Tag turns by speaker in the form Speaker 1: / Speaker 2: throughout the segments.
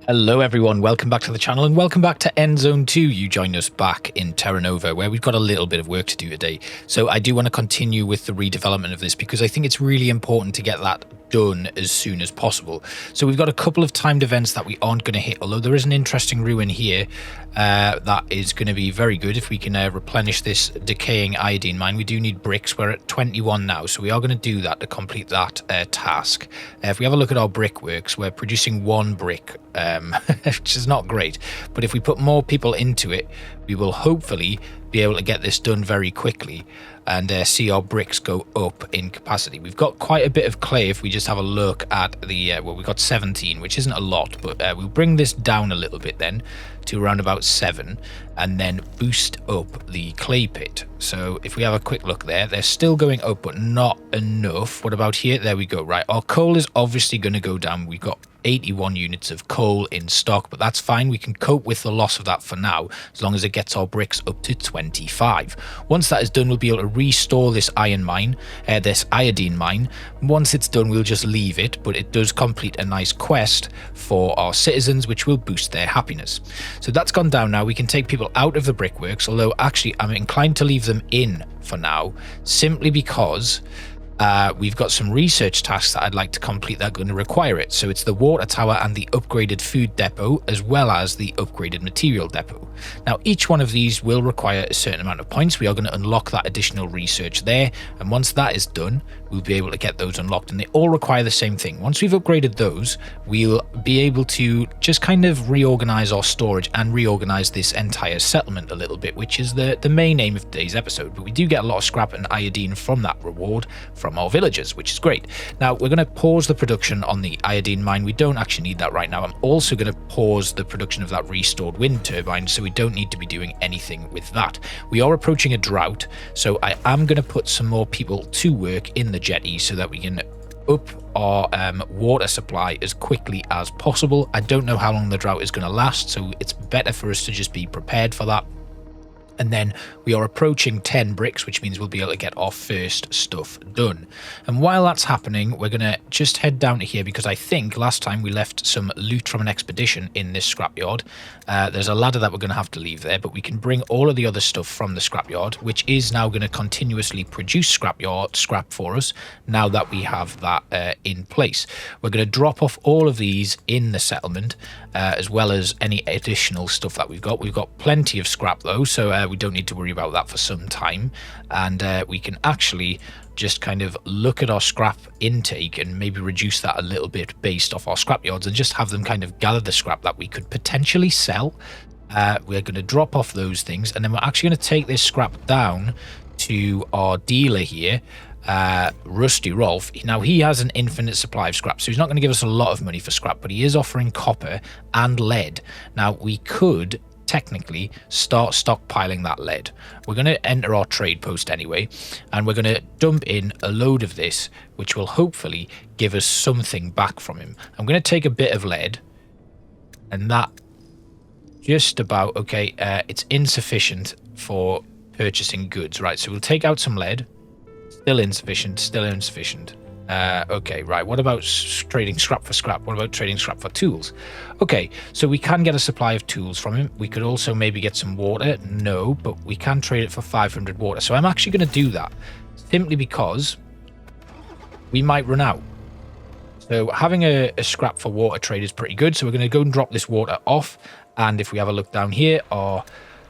Speaker 1: Hello everyone, welcome back to the channel and welcome back to Endzone 2. You joined us back in Terra Nova where we've got a little bit of work to do today. So I do want to continue with the redevelopment of this because I think it's really important to get that done as soon as possible. So we've got a couple of timed events that we aren't going to hit, although there is an interesting ruin here that is going to be very good if we can replenish this decaying iodine mine. We do need bricks. We're at 21 now, so we are going to do that to complete that task. If we have a look at our brickworks, we're producing one brick, which is not great, but if we put more people into it, we will hopefully be able to get this done very quickly and see our bricks go up in capacity. We've got quite a bit of clay if we just have a look at the well, we've got 17, which isn't a lot, but we'll bring this down a little bit then to around about 7 and then boost up the clay pit. So if we have a quick look there, they're still going up but not enough. What about here? There we go. Right, our coal is obviously going to go down. We've got 81 units of coal in stock, but that's fine. We can cope with the loss of that for now as long as it gets our bricks up to 25. Once that is done, we'll be able to restore this iron mine, this iodine mine. Once it's done, we'll just leave it, but it does complete a nice quest for our citizens, which will boost their happiness. So that's gone down now. We can take people out of the brickworks, although actually I'm inclined to leave them in for now, simply because we've got some research tasks that I'd like to complete that are going to require it. So it's the water tower and the upgraded food depot, as well as the upgraded material depot. Now, each one of these will require a certain amount of points. We are going to unlock that additional research there. And once that is done, we'll be able to get those unlocked. And they all require the same thing. Once we've upgraded those, we'll be able to just kind of reorganize our storage and reorganize this entire settlement a little bit, which is the main aim of today's episode. But we do get a lot of scrap and iodine from that reward from our villagers, which is great. Now we're going to pause the production on the iodine mine. We don't actually need that right now. I'm also going to pause the production of that restored wind turbine, so we don't need to be doing anything with that. We are approaching a drought, so I am going to put some more people to work in the jetty so that we can up our water supply as quickly as possible. I don't know how long the drought is going to last, so it's better for us to just be prepared for that. And then we are approaching 10 bricks, which means we'll be able to get our first stuff done. And while that's happening, we're going to just head down to here because I think last time we left some loot from an expedition in this scrapyard. There's a ladder that we're going to have to leave there, but we can bring all of the other stuff from the scrapyard, which is now going to continuously produce scrap for us now that we have that in place. We're going to drop off all of these in the settlement, as well as any additional stuff that we've got. We've got plenty of scrap though, so we don't need to worry about that for some time, and we can actually just kind of look at our scrap intake and maybe reduce that a little bit based off our scrap yards and just have them kind of gather the scrap that we could potentially sell. We're going to drop off those things, and then we're actually going to take this scrap down to our dealer here, Rusty Rolf. Now he has an infinite supply of scrap, so he's not going to give us a lot of money for scrap, but he is offering copper and lead. Now we could technically start stockpiling that lead. We're going to enter our trade post anyway, and we're going to dump in a load of this, which will hopefully give us something back from him. I'm going to take a bit of lead, and that just about okay. It's insufficient for purchasing goods, right? So we'll take out some lead. Still insufficient, still insufficient. Okay, right, what about trading scrap for scrap? What about trading scrap for tools? Okay, so we can get a supply of tools from him. We could also maybe get some water. No, but we can trade it for 500 water. So I'm actually going to do that simply because we might run out. So having a scrap for water trade is pretty good. So we're going to go and drop this water off. And if we have a look down here,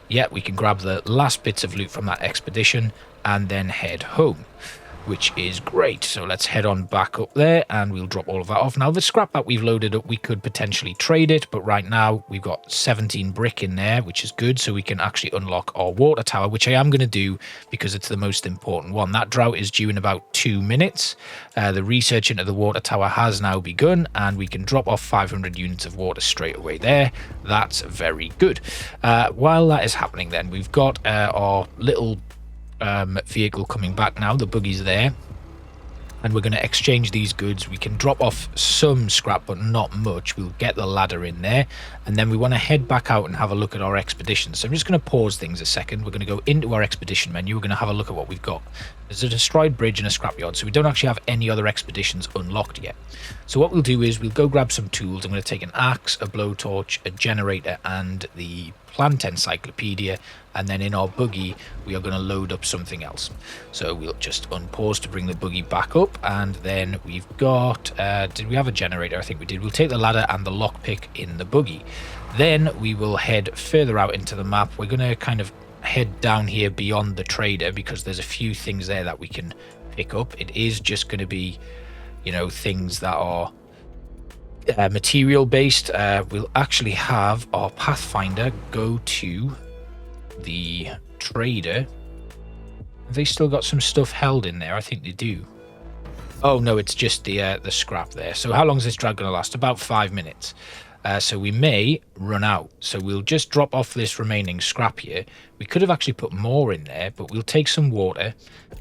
Speaker 1: yeah, we can grab the last bits of loot from that expedition and then head home, which is great. So let's head on back up there and we'll drop all of that off. Now the scrap that we've loaded up, we could potentially trade it, but right now we've got 17 brick in there, which is good. So we can actually unlock our water tower, which I am going to do because it's the most important one. That drought is due in about 2 minutes. The research into the water tower has now begun, and we can drop off 500 units of water straight away there. That's very good. While that is happening then, we've got our little vehicle coming back now. The buggy's there, and we're going to exchange these goods. We can drop off some scrap, but not much. We'll get the ladder in there, and then we want to head back out and have a look at our expedition. So I'm just going to pause things a second. We're going to go into our expedition menu. We're going to have a look at what we've got. There's a destroyed bridge and a scrapyard, so we don't actually have any other expeditions unlocked yet. So what we'll do is we'll go grab some tools. I'm going to take an axe, a blowtorch, a generator, and the plant encyclopedia, and then in our buggy we are going to load up something else. So we'll just unpause to bring the buggy back up, and then we've got did we have a generator? I think we did. We'll take the ladder and the lockpick in the buggy. Then we will head further out into the map. We're going to kind of head down here beyond the trader, because there's a few things there that we can pick up. It is just going to be, you know, things that are material based. We'll actually have our Pathfinder go to the trader. Have they still got some stuff held in there? I think they do. Oh no, it's just the scrap there. So how long is this drag going to last? About 5 minutes. So we may run out. So we'll just drop off this remaining scrap here. We could have actually put more in there, but we'll take some water.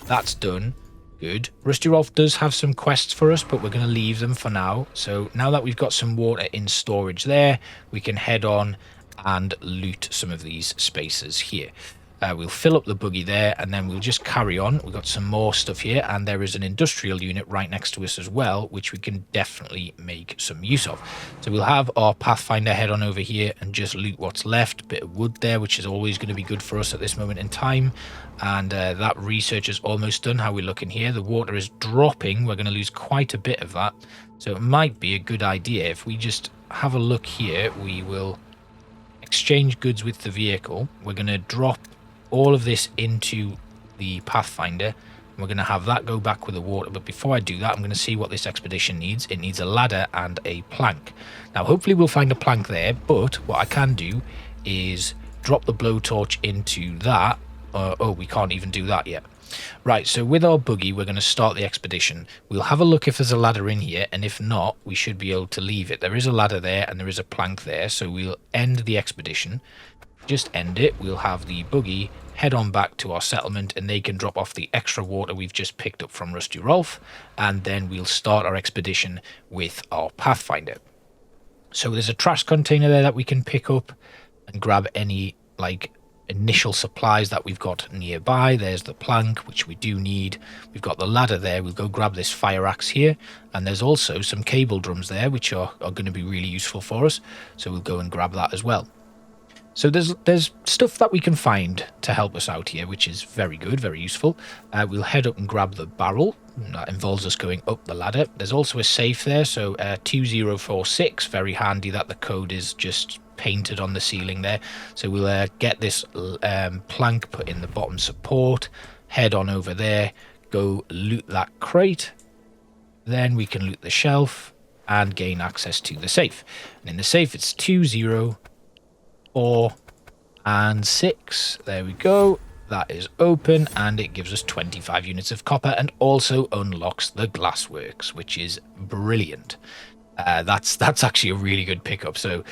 Speaker 1: That's done. Good. Rusty Rolf does have some quests for us, but we're going to leave them for now. So now that we've got some water in storage there, we can head on and loot some of these spaces here. We'll fill up the buggy there, and then we'll just carry on. We've got some more stuff here, and there is an industrial unit right next to us as well, which we can definitely make some use of. So we'll have our Pathfinder head on over here and just loot what's left. Bit of wood there, which is always going to be good for us at this moment in time. And that research is almost done. How we looking here? The water is dropping. We're going to lose quite a bit of that. So it might be a good idea if we just have a look here. We will exchange goods with the vehicle. We're going to drop all of this into the Pathfinder, and we're going to have that go back with the water. But before I do that, I'm going to see what this expedition needs. It needs a ladder and a plank. Now hopefully we'll find a plank there, but what I can do is drop the blowtorch into that. Oh, we can't even do that yet. Right, so with our buggy, we're going to start the expedition. We'll have a look if there's a ladder in here, and if not, we should be able to leave it. There is a ladder there, and there is a plank there, so we'll end the expedition. Just end it. We'll have the buggy head on back to our settlement, and they can drop off the extra water we've just picked up from Rusty Rolf, and then we'll start our expedition with our Pathfinder. So there's a trash container there that we can pick up and grab any like initial supplies that we've got nearby. There's the plank, which we do need. We've got the ladder there. We'll go grab this fire axe here, and there's also some cable drums there, which are going to be really useful for us, so we'll go and grab that as well. So there's stuff that we can find to help us out here, which is very good, very useful. We'll head up and grab the barrel. That involves us going up the ladder. There's also a safe there, so 2046, very handy that the code is just painted on the ceiling there. So we'll get this plank put in the bottom support, head on over there, go loot that crate. Then we can loot the shelf and gain access to the safe. And in the safe, it's 20, 4 and 6. There we go. That is open, and it gives us 25 units of copper and also unlocks the glassworks, which is brilliant. That's actually a really good pickup. So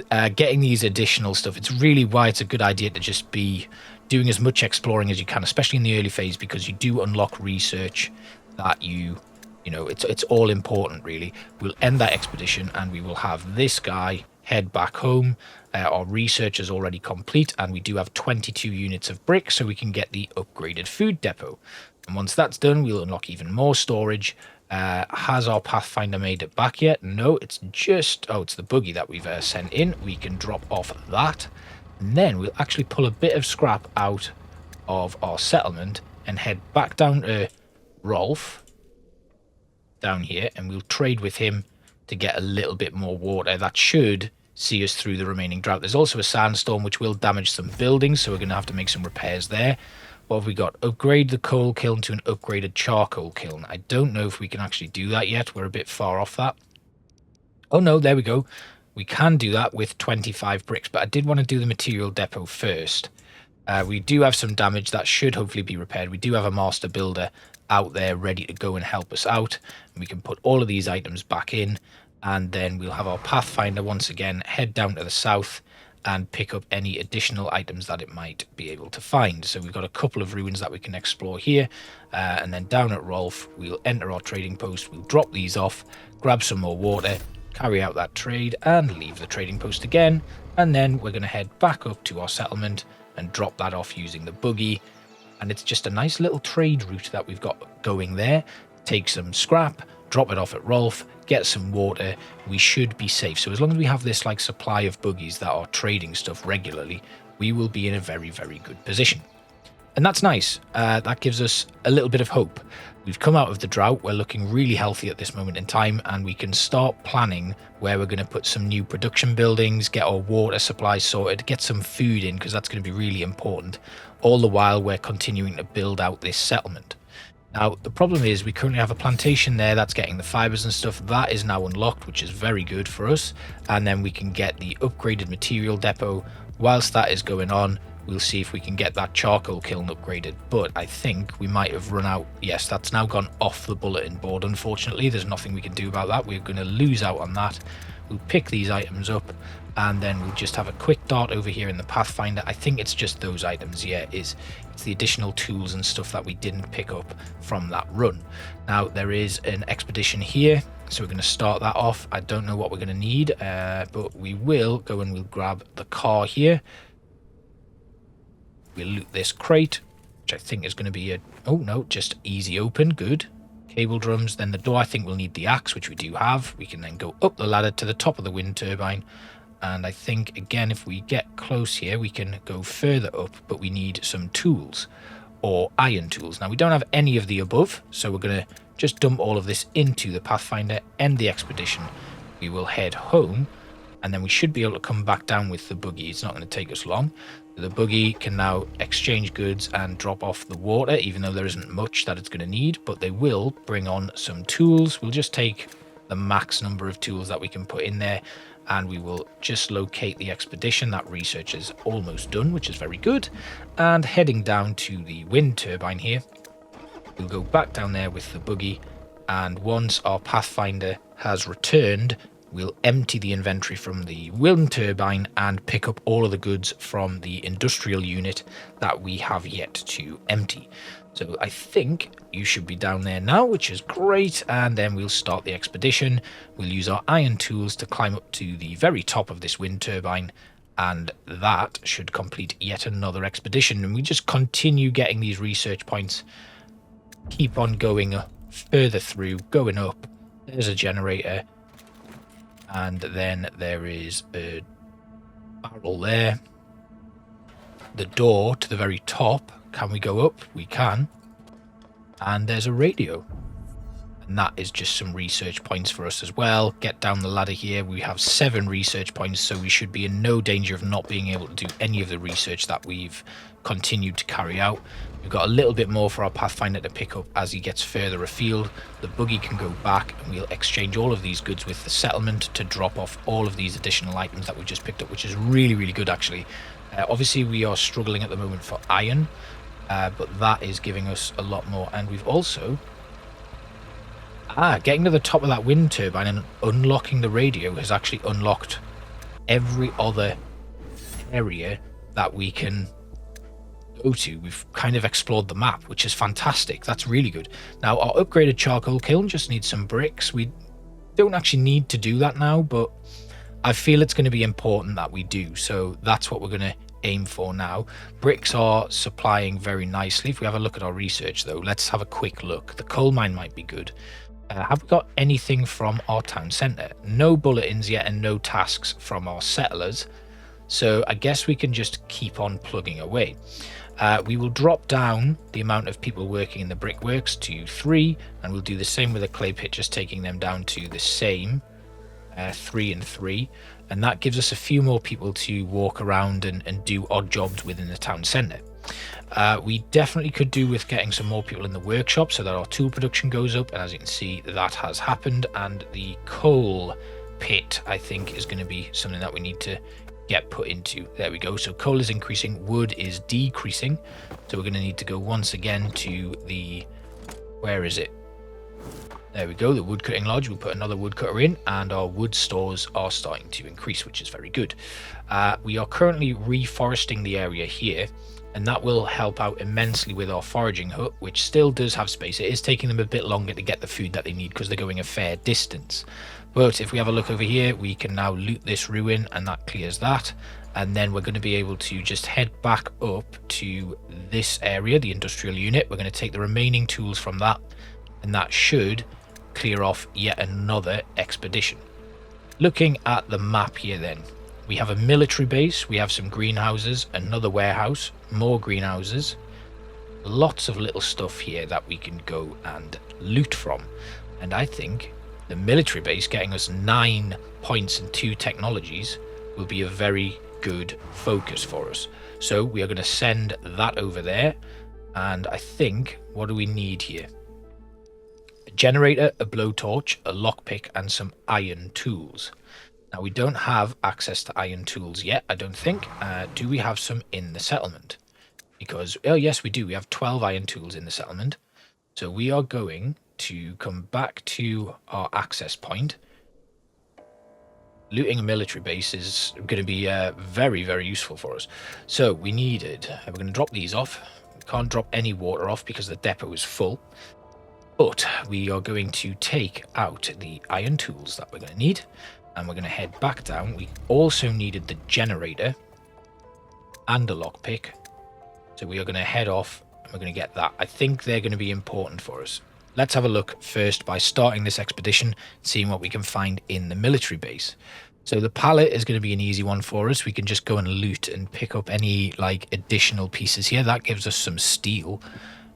Speaker 1: getting these additional stuff, it's really why it's a good idea to just be doing as much exploring as you can, especially in the early phase, because you do unlock research that you know, it's all important really. We'll end that expedition and we will have this guy head back home. Our research is already complete, and we do have 22 units of brick, so we can get the upgraded food depot. And once that's done, we'll unlock even more storage. Has our Pathfinder made it back yet? No, it's just... oh, it's the buggy that we've sent in. We can drop off that. And then we'll actually pull a bit of scrap out of our settlement and head back down to Rolf, down here, and we'll trade with him to get a little bit more water. That should see us through the remaining drought. There's also a sandstorm which will damage some buildings, so we're going to have to make some repairs there. What have we got? Upgrade the coal kiln to an upgraded charcoal kiln. I don't know if we can actually do that yet. We're a bit far off that. Oh no, there we go. We can do that with 25 bricks, but I did want to do the material depot first. We do have some damage that should hopefully be repaired. We do have a master builder out there ready to go and help us out. And we can put all of these items back in, and then we'll have our Pathfinder once again head down to the south and pick up any additional items that it might be able to find. So we've got a couple of ruins that we can explore here, and then down at Rolf we'll enter our trading post, we'll drop these off, grab some more water, carry out that trade and leave the trading post again, and then we're going to head back up to our settlement and drop that off using the buggy. And it's just a nice little trade route that we've got going there. Take some scrap, drop it off at Rolf, get some water, we should be safe. So as long as we have this like supply of buggies that are trading stuff regularly, we will be in a very, very good position. And that's nice. That gives us a little bit of hope. We've come out of the drought, we're looking really healthy at this moment in time, and we can start planning where we're going to put some new production buildings, get our water supply sorted, get some food in, because that's going to be really important, all the while we're continuing to build out this settlement. Now, the problem is we currently have a plantation there that's getting the fibers and stuff. That is now unlocked, which is very good for us. And then we can get the upgraded material depot. Whilst that is going on, we'll see if we can get that charcoal kiln upgraded. But I think we might have run out. Yes, that's now gone off the bulletin board, unfortunately. There's nothing we can do about that. We're going to lose out on that. We'll pick these items up, and then we'll just have a quick dart over here in the Pathfinder. I think it's just those items. Yeah, it's the additional tools and stuff that we didn't pick up from that run. Now, there is an expedition here, so we're going to start that off. I don't know what we're going to need, but we will go and we'll grab the car here. We'll loot this crate, which I think is going to be a... Oh, no, just easy open. Good. Cable drums. Then the door, I think we'll need the axe, which we do have. We can then go up the ladder to the top of the wind turbine. And I think, again, if we get close here, we can go further up, but we need some tools or iron tools. Now, we don't have any of the above, so we're going to just dump all of this into the Pathfinder, end the expedition. We will head home, and then we should be able to come back down with the buggy. It's not going to take us long. The buggy can now exchange goods and drop off the water, even though there isn't much that it's going to need, but they will bring on some tools. We'll just take the max number of tools that we can put in there, and we will just locate the expedition. That research is almost done, which is very good. And heading down to the wind turbine here, we'll go back down there with the buggy, and once our Pathfinder has returned, we'll empty the inventory from the wind turbine and pick up all of the goods from the industrial unit that we have yet to empty. So I think you should be down there now, which is great. And then we'll start the expedition. We'll use our iron tools to climb up to the very top of this wind turbine, and that should complete yet another expedition. And we just continue getting these research points, keep on going further through, going up. There's a generator. And then there is a barrel there. The door to the very top. Can we go up? We can. And there's a radio. And that is just some research points for us as well. Get down the ladder here. We have 7 research points, so we should be in no danger of not being able to do any of the research that we've continued to carry out. We've got a little bit more for our Pathfinder to pick up as he gets further afield. The buggy can go back, and we'll exchange all of these goods with the settlement to drop off all of these additional items that we've just picked up, which is really, really good, actually. Obviously, we are struggling at the moment for iron, but that is giving us a lot more. And we've also... getting to the top of that wind turbine and unlocking the radio has actually unlocked every other area that we can go to. We've kind of explored the map, which is fantastic. That's really good. Now, our upgraded charcoal kiln just needs some bricks. We don't actually need to do that now, but I feel it's going to be important that we do. So that's what we're going to aim for now. Bricks are supplying very nicely. If we have a look at our research, though, let's have a quick look. The coal mine might be good. Have we got anything from our town centre? No bulletins yet and no tasks from our settlers. So I guess we can just keep on plugging away. We will drop down the amount of people working in the brickworks to 3, and we'll do the same with the clay pit, just taking them down to the same 3 and 3, and that gives us a few more people to walk around and do odd jobs within the town centre. We definitely could do with getting some more people in the workshop so that our tool production goes up, and as you can see, that has happened. And the coal pit, I think, is going to be something that we need to get put into. There we go. So coal is increasing, wood is decreasing, so we're going to need to go once again to the... where is it? There we go, the wood cutting lodge. We'll put another wood cutter in, and our wood stores are starting to increase, which is very good. We are currently reforesting the area here, and that will help out immensely with our foraging hut, which still does have space. It is taking them a bit longer to get the food that they need because they're going a fair distance. But if we have a look over here, we can now loot this ruin, and that clears that. And then we're going to be able to just head back up to this area, the industrial unit. We're going to take the remaining tools from that, and that should clear off yet another expedition. Looking at the map here then, we have a military base, we have some greenhouses, another warehouse, more greenhouses, lots of little stuff here that we can go and loot from. And I think the military base getting us 9 points and 2 technologies will be a very good focus for us. So we are going to send that over there, and I think, what do we need here? A generator, a blowtorch, a lockpick, and some iron tools. Now we don't have access to iron tools yet, I don't think. Do we have some in the settlement? Because, oh yes we do, we have 12 iron tools in the settlement. So we are going to come back to our access point. Looting a military base is going to be very, very useful for us. So we needed, we're going to drop these off. We can't drop any water off because the depot is full. But we are going to take out the iron tools that we're going to need. And we're going to head back down. We also needed the generator and a lockpick. So we are going to head off and we're going to get that. I think they're going to be important for us. Let's have a look first by starting this expedition, seeing what we can find in the military base. So the pallet is going to be an easy one for us. We can just go and loot and pick up any like additional pieces here. That gives us some steel.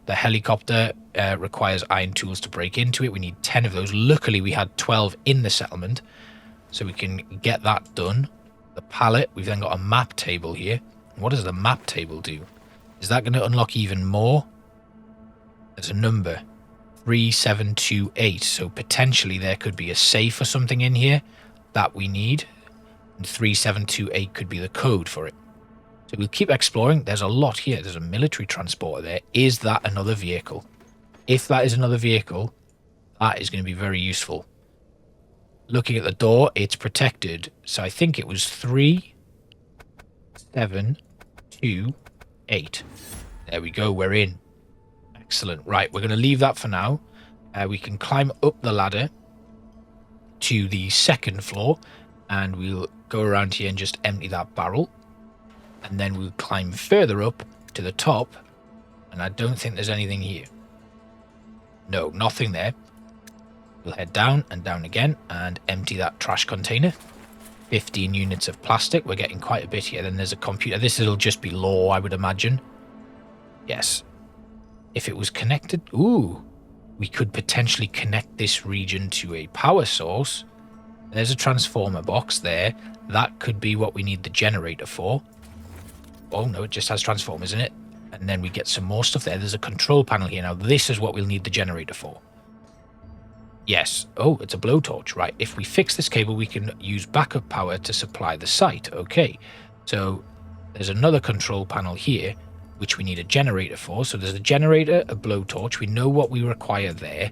Speaker 1: The helicopter requires iron tools to break into it. We need 10 of those. Luckily, we had 12 in the settlement, so we can get that done. The pallet, we've then got a map table here. What does the map table do? Is that going to unlock even more? There's a number, 3728. So potentially there could be a safe or something in here that we need. And 3728 could be the code for it. So we'll keep exploring. There's a lot here. There's a military transporter there. Is that another vehicle? If that is another vehicle, that is going to be very useful. Looking at the door, it's protected. So I think it was 3728. There we go. We're in. Excellent. Right. We're going to leave that for now. We can climb up the ladder to the second floor, and we'll go around here and just empty that barrel. And then we'll climb further up to the top, and I don't think there's anything here. No, nothing there. We'll head down and down again and empty that trash container. 15 units of plastic. We're getting quite a bit here. Then there's a computer. This will just be law, I would imagine. Yes. If it was connected... Ooh. We could potentially connect this region to a power source. There's a transformer box there. That could be what we need the generator for. Oh, no, it just has transformers in it. And then we get some more stuff there. There's a control panel here. Now, this is what we'll need the generator for. Yes. Oh, it's a blowtorch. Right. If we fix this cable, we can use backup power to supply the site. Okay. So there's another control panel here, which we need a generator for. So there's a generator, a blowtorch. We know what we require there.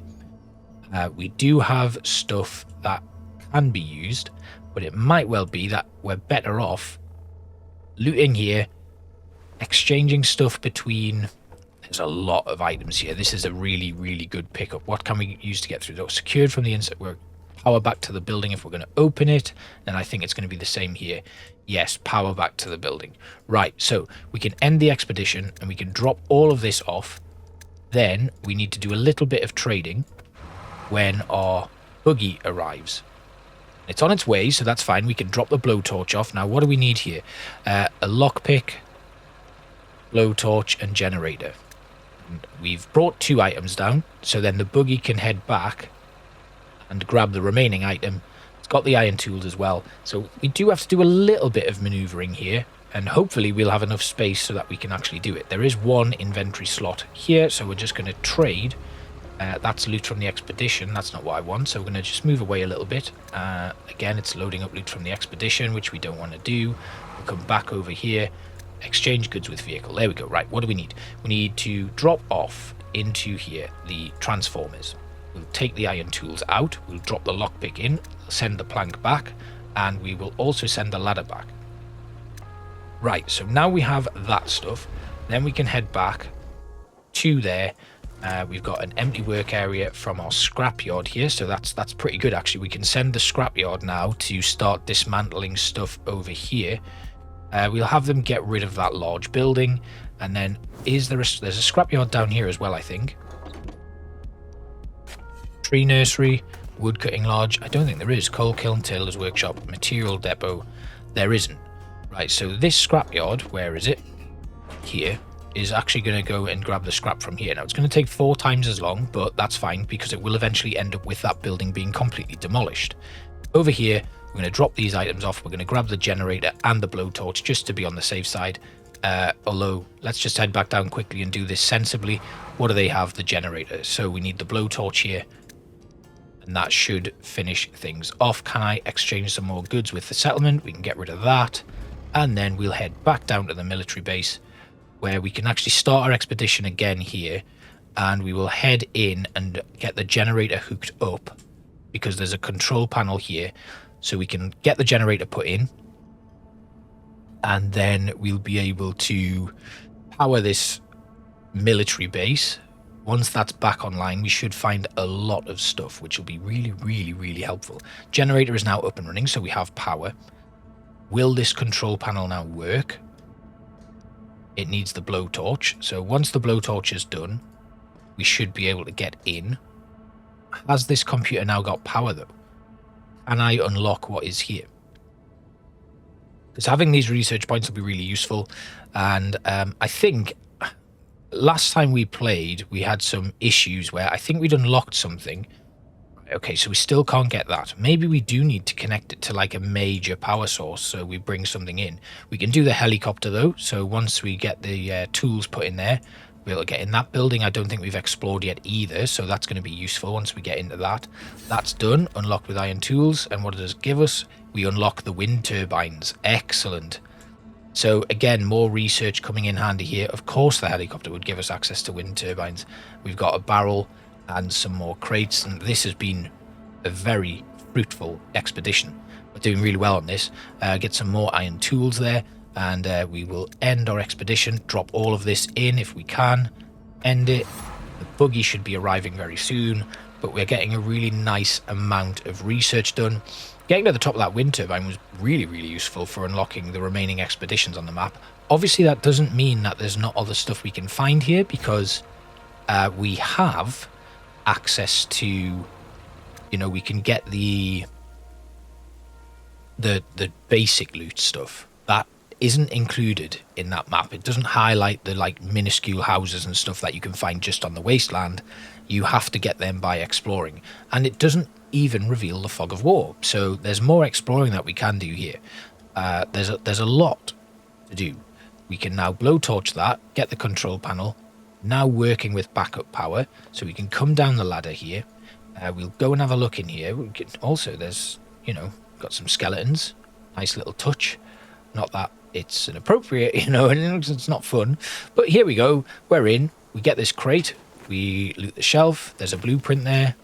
Speaker 1: We do have stuff that can be used, but it might well be that we're better off looting here, exchanging stuff between... There's a lot of items here. This is a really, really good pickup. What can we use to get through? Those secured from the inside. We're power back to the building if we're going to open it. Then I think it's going to be the same here. Yes, power back to the building. Right, so we can end the expedition and we can drop all of this off. Then we need to do a little bit of trading when our buggy arrives. It's on its way, so that's fine. We can drop the blowtorch off. Now, what do we need here? A lockpick, blowtorch, and generator. And we've brought 2 items down, so then the buggy can head back and grab the remaining item. It's got the iron tools as well, so we do have to do a little bit of maneuvering here, and hopefully we'll have enough space so that we can actually do it. There is 1 inventory slot here, so we're just going to trade. That's loot from the expedition. That's not what I want, so we're going to just move away a little bit. Again, it's loading up loot from the expedition, which we don't want to do. We'll come back over here, exchange goods with vehicle. There we go. Right, what do we need? We need to drop off into here the transformers. We'll take the iron tools out, we'll drop the lockpick in, send the plank back, and we will also send the ladder back. Right, so now we have that stuff. Then we can head back to there. We've got an empty work area from our scrapyard here, so that's pretty good actually. We can send the scrapyard now to start dismantling stuff over here. We'll have them get rid of that large building, and then there's a scrapyard down here as well, I think. Tree nursery, wood cutting lodge. I don't think there is. Coal kiln, tailor's workshop, material depot. There isn't. Right, so this scrapyard, where is it? Here, is actually going to go and grab the scrap from here. Now, it's going to take 4 times as long, but that's fine because it will eventually end up with that building being completely demolished. Over here, we're going to drop these items off. We're going to grab the generator and the blowtorch just to be on the safe side. Although, let's just head back down quickly and do this sensibly. What do they have? The generator. So we need the blowtorch here. And that should finish things off. Can I exchange some more goods with the settlement? We can get rid of that. And then we'll head back down to the military base, where we can actually start our expedition again here. And we will head in and get the generator hooked up, because there's a control panel here. So we can get the generator put in. And then we'll be able to power this military base. Once that's back online, we should find a lot of stuff, which will be really, really, really helpful. Generator is now up and running, so we have power. Will this control panel now work? It needs the blowtorch. So once the blowtorch is done, we should be able to get in. Has this computer now got power, though? Can I unlock what is here? Because having these research points will be really useful. And I think last time we played, we had some issues where I think we'd unlocked something. Okay, so we still can't get that. Maybe we do need to connect it to like a major power source, so we bring something in. We can do the helicopter though, so once we get the tools put in there, we'll get in that building. I don't think we've explored yet either, so that's going to be useful once we get into that. That's done, unlocked with iron tools, and what does it give us? We unlock the wind turbines. Excellent. So again, more research coming in handy here. Of course the helicopter would give us access to wind turbines. We've got a barrel and some more crates, and this has been a very fruitful expedition. We're doing really well on this. Get some more iron tools there, and we will end our expedition. Drop all of this in if we can. End it. The buggy should be arriving very soon, but we're getting a really nice amount of research done. Getting to the top of that wind turbine was really, really useful for unlocking the remaining expeditions on the map. Obviously, that doesn't mean that there's not other stuff we can find here, because we have access to, you know, we can get the basic loot stuff that isn't included in that map. It doesn't highlight the like minuscule houses and stuff that you can find just on the wasteland. You have to get them by exploring, and it doesn't even reveal the fog of war. So there's more exploring that we can do here. There's a lot to do. We can now blowtorch that, get the control panel, now working with backup power, so we can come down the ladder here. We'll go and have a look in here. We can, also, there's, you know, got some skeletons. Nice little touch. Not that it's inappropriate, you know, and it's not fun. But here we go. We're in. We get this crate. We loot the shelf. There's a blueprint there,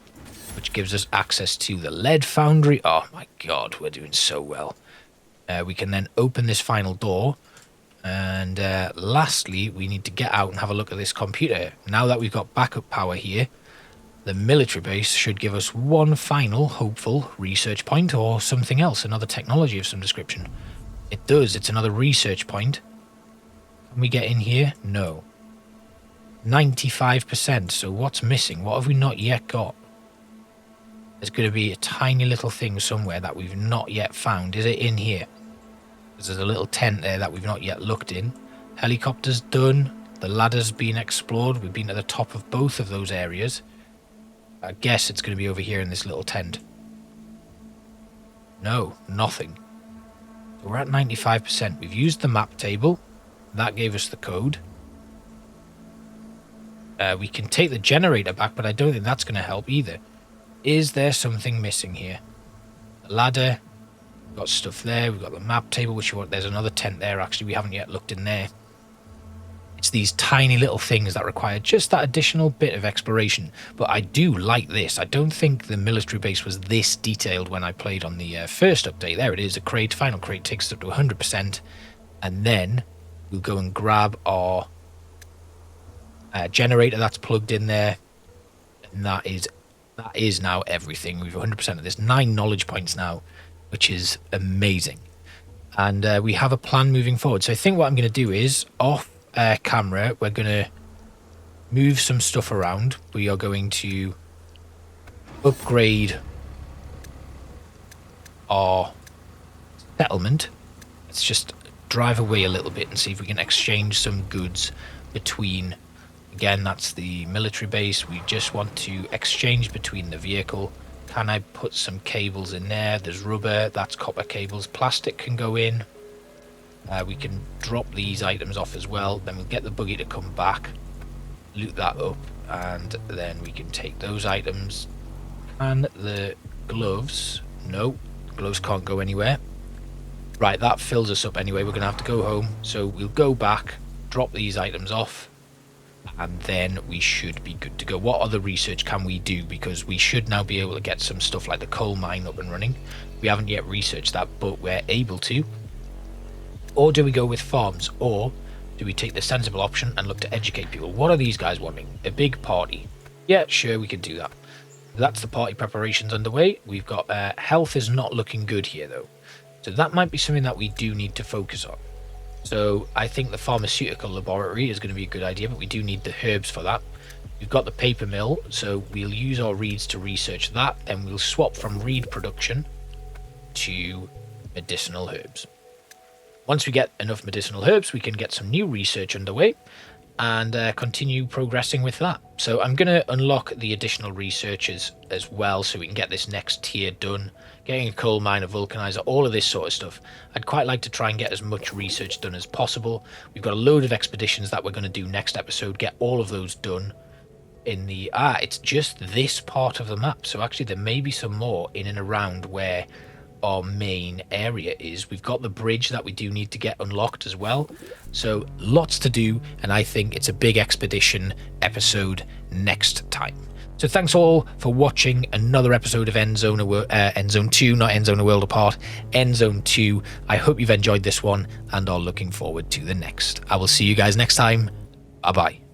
Speaker 1: which gives us access to the lead foundry. Oh my god, we're doing so well. We can then open this final door. And lastly, we need to get out and have a look at this computer. Now that we've got backup power here, the military base should give us one final hopeful research point or something else, another technology of some description. It does, it's another research point. Can we get in here? No. 95%, so what's missing? What have we not yet got? There's going to be a tiny little thing somewhere that we've not yet found. Is it in here? There's a little tent there that we've not yet looked in. Helicopter's done. The ladder's been explored. We've been at the top of both of those areas. I guess it's going to be over here in this little tent. No, nothing. So we're at 95%. We've used the map table. That gave us the code. We can take the generator back, but I don't think that's going to help either. Is there something missing here? The ladder. We've got stuff there. We've got the map table, which there's another tent there, actually. We haven't yet looked in there. It's these tiny little things that require just that additional bit of exploration. But I do like this. I don't think the military base was this detailed when I played on the first update. There it is, a crate. Final crate takes us up to 100%. And then we'll go and grab our generator that's plugged in there. And that is now everything. We've 100% of this. 9 knowledge points now, which is amazing. And we have a plan moving forward. So I think what I'm going to do is, off camera, we're going to move some stuff around. We are going to upgrade our settlement. Let's just drive away a little bit and see if we can exchange some goods between, again, that's the military base. We just want to exchange between the vehicle. Can I put some cables in there? There's rubber, that's copper cables. Plastic can go in. We can drop these items off as well. Then we'll get the buggy to come back, loot that up, and then we can take those items. And the gloves, no, gloves can't go anywhere. Right, that fills us up anyway. We're going to have to go home. So we'll go back, drop these items off, and then we should be good to go. What other research can we do? Because we should now be able to get some stuff like the coal mine up and running. We haven't yet researched that, but we're able to. Or do we go with farms? Or do we take the sensible option and look to educate people? What are these guys wanting? A big party. Yeah, sure, we can do that. That's the party preparations underway. We've got health is not looking good here, though. So that might be something that we do need to focus on. So I think the pharmaceutical laboratory is going to be a good idea, but we do need the herbs for that. We've got the paper mill, so we'll use our reeds to research that, and we'll swap from reed production to medicinal herbs. Once we get enough medicinal herbs, we can get some new research underway and continue progressing with that. So I'm going to unlock the additional researchers as well, so we can get this next tier done. Getting a coal mine, a vulcanizer, all of this sort of stuff. I'd quite like to try and get as much research done as possible. We've got a load of expeditions that we're going to do next episode. Get all of those done in the... it's just this part of the map. So actually there may be some more in and around where our main area is. We've got the bridge that we do need to get unlocked as well. So lots to do, and I think it's a big expedition episode next time. So thanks all for watching another episode of Endzone 2, not Endzone a World Apart, Endzone 2. I hope you've enjoyed this one and are looking forward to the next. I will see you guys next time. Bye-bye.